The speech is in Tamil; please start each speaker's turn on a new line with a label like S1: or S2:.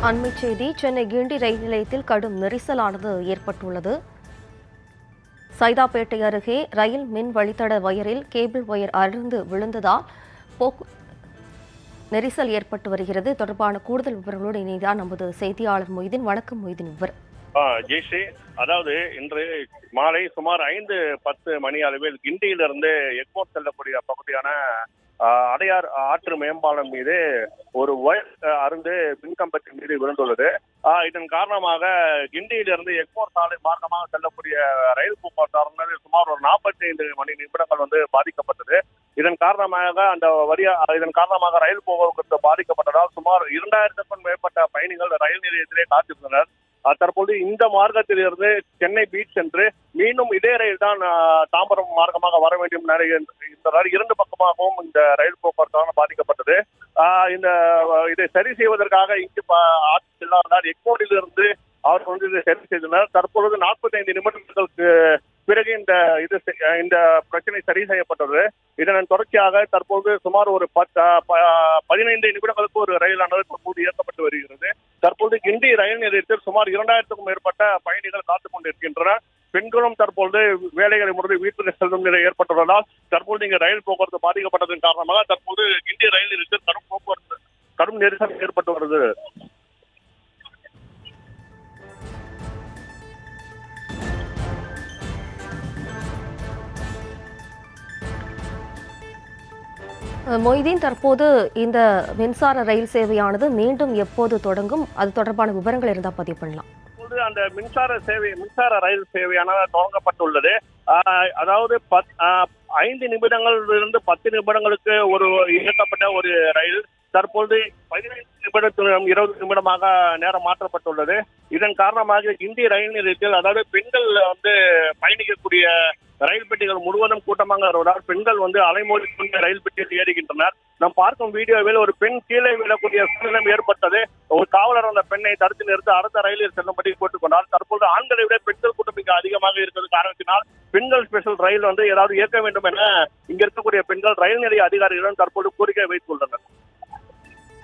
S1: அண்மைச் செய்தி சென்னை கிண்டி ரயில் நிலையத்தில் கடும் நெரிசலானது ஏற்பட்டுள்ளது. சைதாப்பேட்டை அருகே ரயில் மின் வழித்தட வயரில் கேபிள் வயர் அறுந்து விழுந்ததால் நெரிசல் ஏற்பட்டு வருகிறது. தொடர்பான கூடுதல் விவரங்களோடு இணைதான் நமது செய்தியாளர் மொய்தீன். வணக்கம் மொய்தீன். விவரம்
S2: ஜெய்ஸ்ரீ, அதாவது இன்று மாலை சுமார் 5:10 மணி அளவில் கிண்டியிலிருந்து எக்மோர் செல்லக்கூடிய பகுதியான அடையார் ஆற்று மேம்பாலம் மீது ஒரு வயர் அருந்து மின்கம்பத்தின் மீது விழுந்துள்ளது. இதன் காரணமாக கிண்டியிலிருந்து எக்மோர் சாலை மார்க்கமாக செல்லக்கூடிய ரயில் போக்குவரத்து சுமார் ஒரு 45 மணி நிமிடங்கள் பாதிக்கப்பட்டது. இதன் காரணமாக ரயில் போக்குவரத்து பாதிக்கப்பட்டதால் சுமார் 2000க்கும் மேற்பட்ட பயணிகள் ரயில் நிலையத்திலே காத்திருந்தனர். தற்போது இந்த மார்க்கத்தில் இருந்து சென்னை பீச் சென்று மீண்டும் இதே ரயில் தான் தாம்பரம் மார்க்கமாக வர வேண்டும். இரண்டு பக்கமாகவும் இந்த ரயில் போக்குவரத்து பாதிக்கப்பட்டது. இதை சரி செய்வதற்காக இங்கு ஆட்சி செல்லாததால் எக்மோரில் இருந்து அவர்கள் இதை சரி செய்தனர். தற்பொழுது 45 நிமிடங்களுக்கு பிறகு இந்த பிரச்சனை சரி செய்யப்பட்டது. இதன் தொடர்ச்சியாக தற்போது சுமார் ஒரு 15 நிமிடங்களுக்கு ஒரு ரயிலானது தற்போது இயக்கப்பட்டு வருகிறது. தற்போது கிண்டி ரயில் நிலையத்தில் சுமார் 2000க்கும் மேற்பட்ட பயணிகள் காத்துக் கொண்டிருக்கின்றனர். பெண்களும் தற்போது வேலைகளை முடிந்து வீட்டுக்கு செல்லும் நிலை ஏற்பட்டுள்ளதால் தற்போது இங்கு ரயில் போக்குவரத்து பாதிக்கப்பட்டதன் காரணமாக தற்போது கிண்டி ரயில் நிலையத்தில் கடும் நெரிசல் ஏற்பட்டு வருது.
S1: மொய்தீன், தற்போது இந்த மின்சார ரயில் சேவையானது மீண்டும் எப்போது தொடங்கும்? அது தொடர்பான விவரங்கள் இருந்தால் பதிவு பண்ணலாம்.
S2: அந்த மின்சார ரயில் சேவையானது தொடங்கப்பட்டுள்ளது. அதாவது 5 நிமிடங்களிலிருந்து 10 நிமிடங்களுக்கு ஒரு இயக்கப்பட்ட ஒரு ரயில் தற்போது 15 நிமிடம் 20 நிமிடமாக நேரம் மாற்றப்பட்டுள்ளது. இதன் காரணமாக இந்திய ரயில் நிலையத்தில் அதாவது பெண்கள் பயணிக்கக்கூடிய ரயில் பெட்டிகள் முழுவதும் கூட்டமாக வருவதால் பெண்கள் அலைமோதி கொண்டு ரயில் பெட்டியில் ஏறுகின்றனர். நாம் பார்க்கும் வீடியோவில் ஒரு பெண் கீழே விழக்கூடிய சூழ்நிலை ஏற்பட்டது. ஒரு காவலர் அந்த பெண்ணை தடுத்து நிறுத்தி அடுத்த ரயிலில் செல்லும்படி போட்டுக்கொண்டார். தற்போது ஆண்களை விட பெண்கள் கூட்டம் மிக அதிகமாக இருக்கிறது காரணத்தினால் பெண்கள் ஸ்பெஷல் ரயில் ஏதாவது இயக்க வேண்டும் என இங்க இருக்கக்கூடிய பெண்கள் ரயில் நிலைய அதிகாரிகளிடம் தற்போது கோரிக்கை வைத்துள்ளனர்.